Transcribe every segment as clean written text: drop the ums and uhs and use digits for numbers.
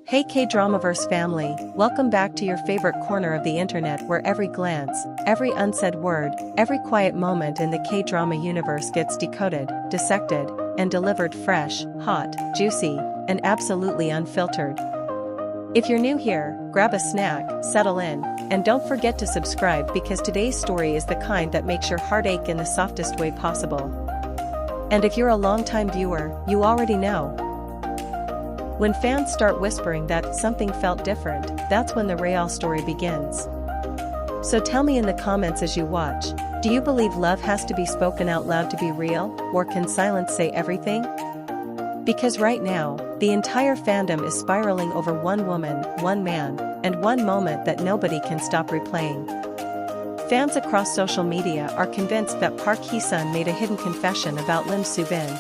Hey KDramaVerse family, welcome back to your favorite corner of the internet where every glance, every unsaid word, every quiet moment in the K-drama universe gets decoded, dissected, and delivered fresh, hot, juicy, and absolutely unfiltered. If you're new here, grab a snack, settle in, and don't forget to subscribe because today's story is the kind that makes your heart ache in the softest way possible. And if you're a longtime viewer, you already know. When fans start whispering that something felt different, that's when the real story begins. So tell me in the comments as you watch, do you believe love has to be spoken out loud to be real, or can silence say everything? Because right now, the entire fandom is spiraling over one woman, one man, and one moment that nobody can stop replaying. Fans across social media are convinced that Park Hee-Sun made a hidden confession about Lim Su-been.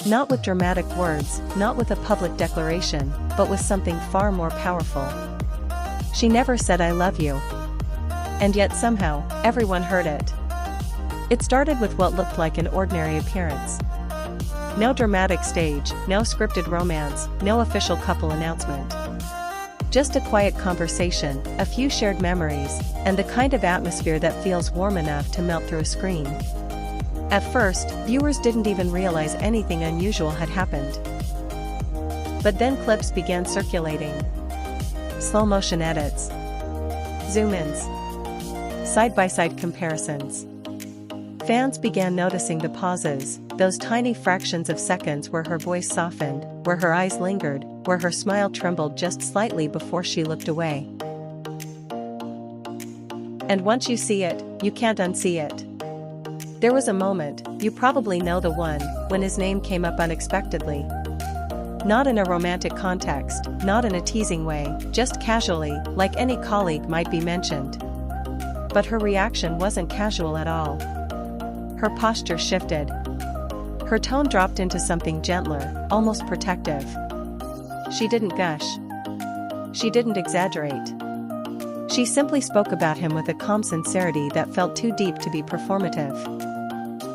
Not with dramatic words, not with a public declaration, but with something far more powerful. She never said "I love you." And yet somehow, everyone heard it. It started with what looked like an ordinary appearance. No dramatic stage, no scripted romance, no official couple announcement. Just a quiet conversation, a few shared memories, and the kind of atmosphere that feels warm enough to melt through a screen. At first, viewers didn't even realize anything unusual had happened. But then clips began circulating. Slow-motion edits. Zoom-ins. Side-by-side comparisons. Fans began noticing the pauses, those tiny fractions of seconds where her voice softened, where her eyes lingered, where her smile trembled just slightly before she looked away. And once you see it, you can't unsee it. There was a moment, you probably know the one, when his name came up unexpectedly. Not in a romantic context, not in a teasing way, just casually, like any colleague might be mentioned. But her reaction wasn't casual at all. Her posture shifted. Her tone dropped into something gentler, almost protective. She didn't gush. She didn't exaggerate. She simply spoke about him with a calm sincerity that felt too deep to be performative.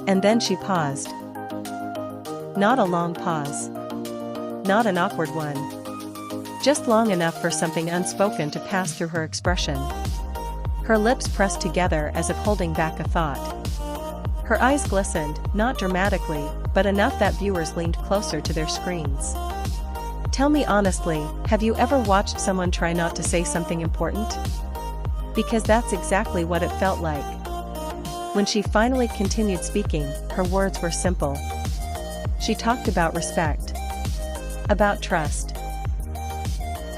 And then she paused. Not a long pause. Not an awkward one. Just long enough for something unspoken to pass through her expression. Her lips pressed together as if holding back a thought. Her eyes glistened, not dramatically, but enough that viewers leaned closer to their screens. Tell me honestly, have you ever watched someone try not to say something important? Because that's exactly what it felt like. When she finally continued speaking, her words were simple. She talked about respect. About trust.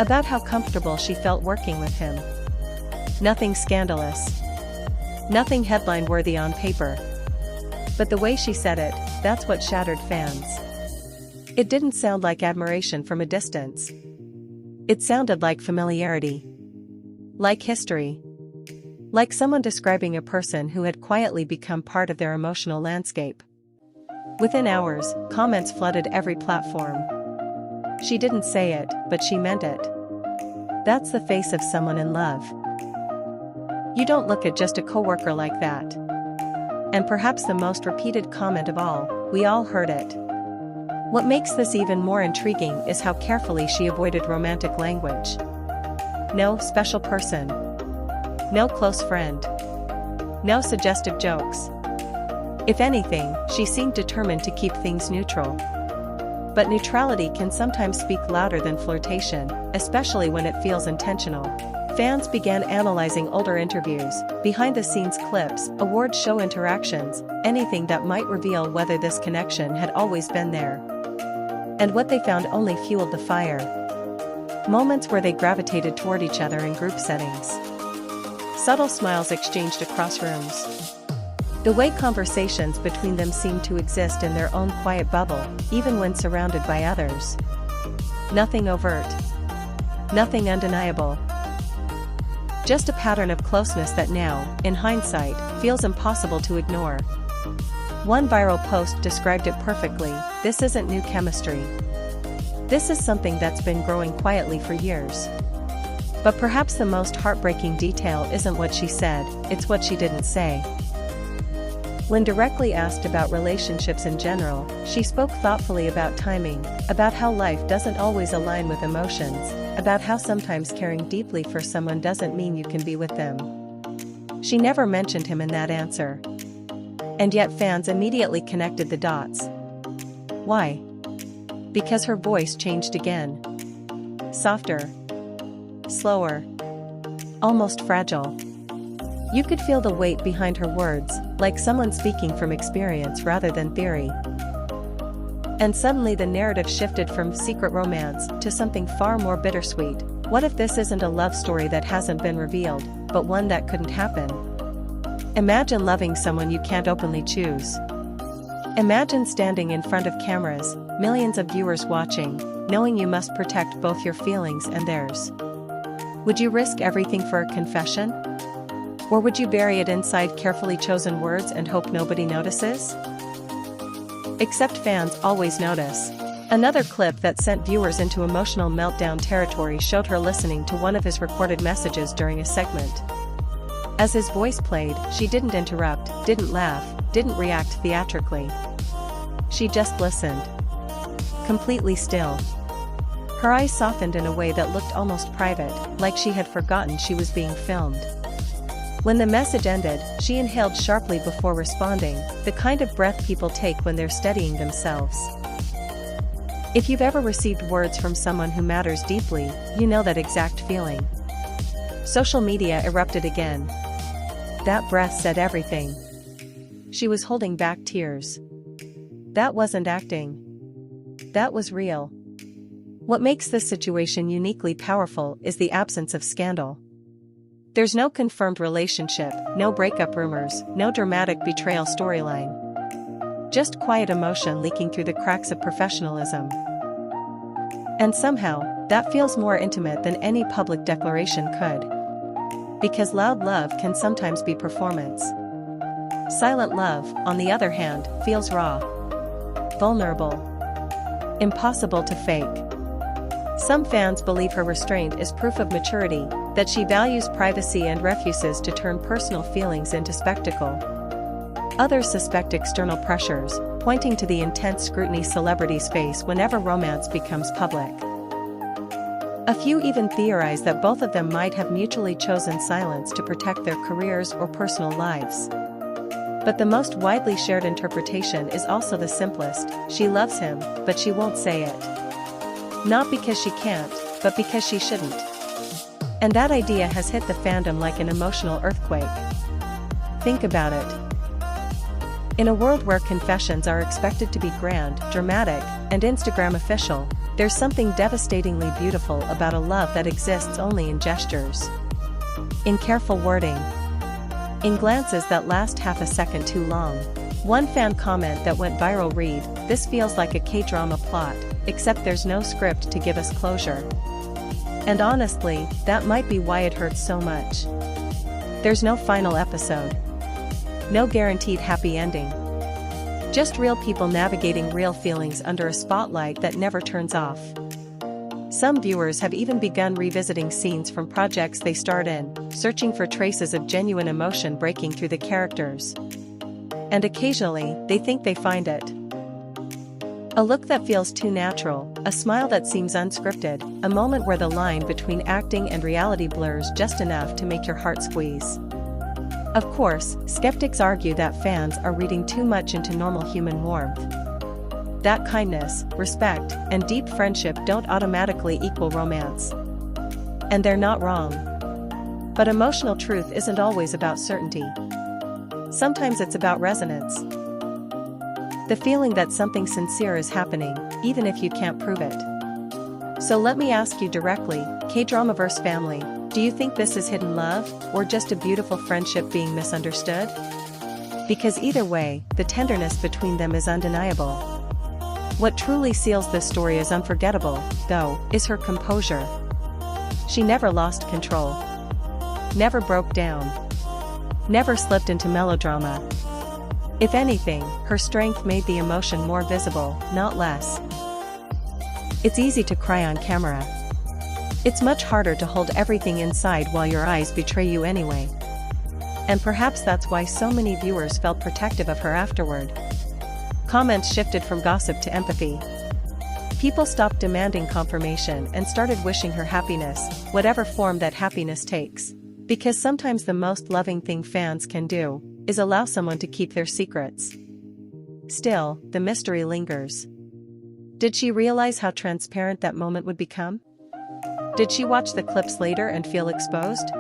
About how comfortable she felt working with him. Nothing scandalous. Nothing headline-worthy on paper. But the way she said it, that's what shattered fans. It didn't sound like admiration from a distance. It sounded like familiarity. Like history. Like someone describing a person who had quietly become part of their emotional landscape. Within hours, comments flooded every platform. She didn't say it, but she meant it. That's the face of someone in love. You don't look at just a coworker like that. And perhaps the most repeated comment of all, we all heard it. What makes this even more intriguing is how carefully she avoided romantic language. No special person. No close friend. No suggestive jokes. If anything, she seemed determined to keep things neutral. But neutrality can sometimes speak louder than flirtation, especially when it feels intentional. Fans began analyzing older interviews, behind-the-scenes clips, award show interactions, anything that might reveal whether this connection had always been there. And what they found only fueled the fire. Moments where they gravitated toward each other in group settings. Subtle smiles exchanged across rooms. The way conversations between them seemed to exist in their own quiet bubble, even when surrounded by others. Nothing overt. Nothing undeniable. Just a pattern of closeness that now, in hindsight, feels impossible to ignore. One viral post described it perfectly: this isn't new chemistry. This is something that's been growing quietly for years. But perhaps the most heartbreaking detail isn't what she said, it's what she didn't say. When directly asked about relationships in general, she spoke thoughtfully about timing, about how life doesn't always align with emotions, about how sometimes caring deeply for someone doesn't mean you can be with them. She never mentioned him in that answer. And yet fans immediately connected the dots. Why? Because her voice changed again. Softer. Slower. Almost fragile. You could feel the weight behind her words, like someone speaking from experience rather than theory. And suddenly the narrative shifted from secret romance to something far more bittersweet. What if this isn't a love story that hasn't been revealed, but one that couldn't happen? Imagine loving someone you can't openly choose. Imagine standing in front of cameras, millions of viewers watching, knowing you must protect both your feelings and theirs. Would you risk everything for a confession? Or would you bury it inside carefully chosen words and hope nobody notices? Except fans always notice. Another clip that sent viewers into emotional meltdown territory showed her listening to one of his recorded messages during a segment. As his voice played, she didn't interrupt, didn't laugh, didn't react theatrically. She just listened. Completely still. Her eyes softened in a way that looked almost private, like she had forgotten she was being filmed. When the message ended, she inhaled sharply before responding, the kind of breath people take when they're steadying themselves. If you've ever received words from someone who matters deeply, you know that exact feeling. Social media erupted again. That breath said everything. She was holding back tears. That wasn't acting. That was real. What makes this situation uniquely powerful is the absence of scandal. There's no confirmed relationship, no breakup rumors, no dramatic betrayal storyline. Just quiet emotion leaking through the cracks of professionalism. And somehow, that feels more intimate than any public declaration could. Because loud love can sometimes be performance. Silent love, on the other hand, feels raw. Vulnerable. Impossible to fake. Some fans believe her restraint is proof of maturity, that she values privacy and refuses to turn personal feelings into spectacle. Others suspect external pressures, pointing to the intense scrutiny celebrities face whenever romance becomes public. A few even theorize that both of them might have mutually chosen silence to protect their careers or personal lives. But the most widely shared interpretation is also the simplest: she loves him, but she won't say it. Not because she can't, but because she shouldn't. And that idea has hit the fandom like an emotional earthquake. Think about it. In a world where confessions are expected to be grand, dramatic, and Instagram official, there's something devastatingly beautiful about a love that exists only in gestures. In careful wording. In glances that last half a second too long. One fan comment that went viral read, "This feels like a K-drama plot, except there's no script to give us closure." And honestly, that might be why it hurts so much. There's no final episode. No guaranteed happy ending. Just real people navigating real feelings under a spotlight that never turns off. Some viewers have even begun revisiting scenes from projects they starred in, searching for traces of genuine emotion breaking through the characters. And occasionally, they think they find it. A look that feels too natural, a smile that seems unscripted, a moment where the line between acting and reality blurs just enough to make your heart squeeze. Of course, skeptics argue that fans are reading too much into normal human warmth. That kindness, respect, and deep friendship don't automatically equal romance. And they're not wrong. But emotional truth isn't always about certainty. Sometimes it's about resonance. The feeling that something sincere is happening, even if you can't prove it. So let me ask you directly, KDramaVerse family, do you think this is hidden love, or just a beautiful friendship being misunderstood? Because either way, the tenderness between them is undeniable. What truly seals this story as unforgettable, though, is her composure. She never lost control. Never broke down. Never slipped into melodrama. If anything, her strength made the emotion more visible, not less. It's easy to cry on camera. It's much harder to hold everything inside while your eyes betray you anyway. And perhaps that's why so many viewers felt protective of her afterward. Comments shifted from gossip to empathy. People stopped demanding confirmation and started wishing her happiness, whatever form that happiness takes. Because sometimes the most loving thing fans can do is allow someone to keep their secrets. Still, the mystery lingers. Did she realize how transparent that moment would become? Did she watch the clips later and feel exposed?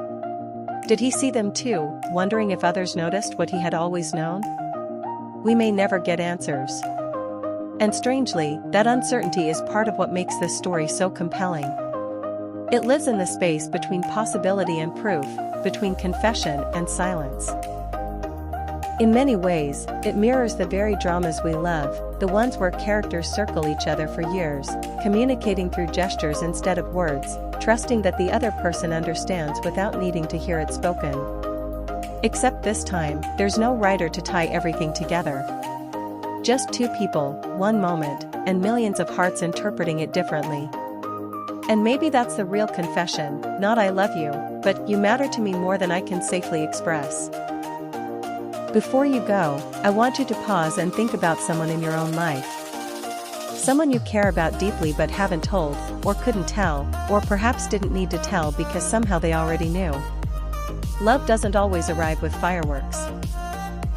Did he see them too, wondering if others noticed what he had always known? We may never get answers. And strangely, that uncertainty is part of what makes this story so compelling. It lives in the space between possibility and proof, between confession and silence. In many ways, it mirrors the very dramas we love, the ones where characters circle each other for years, communicating through gestures instead of words, trusting that the other person understands without needing to hear it spoken. Except this time, there's no writer to tie everything together. Just two people, one moment, and millions of hearts interpreting it differently. And maybe that's the real confession, not "I love you," but "you matter to me more than I can safely express." Before you go, I want you to pause and think about someone in your own life. Someone you care about deeply but haven't told, or couldn't tell, or perhaps didn't need to tell because somehow they already knew. Love doesn't always arrive with fireworks.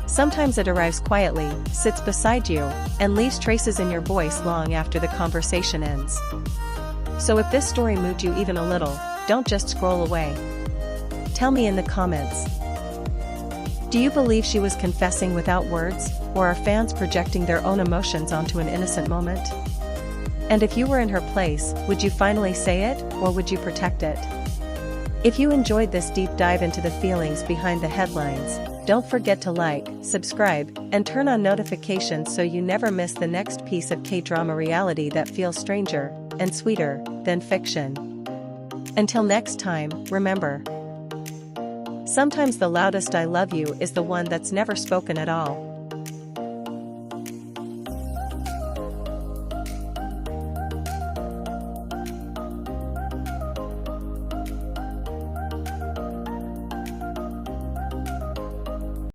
Sometimes it arrives quietly, sits beside you, and leaves traces in your voice long after the conversation ends. So if this story moved you even a little, don't just scroll away. Tell me in the comments. Do you believe she was confessing without words, or are fans projecting their own emotions onto an innocent moment? And if you were in her place, would you finally say it, or would you protect it? If you enjoyed this deep dive into the feelings behind the headlines, don't forget to like, subscribe, and turn on notifications so you never miss the next piece of K-drama reality that feels stranger and sweeter than fiction. Until next time, remember, sometimes the loudest "I love you" is the one that's never spoken at all.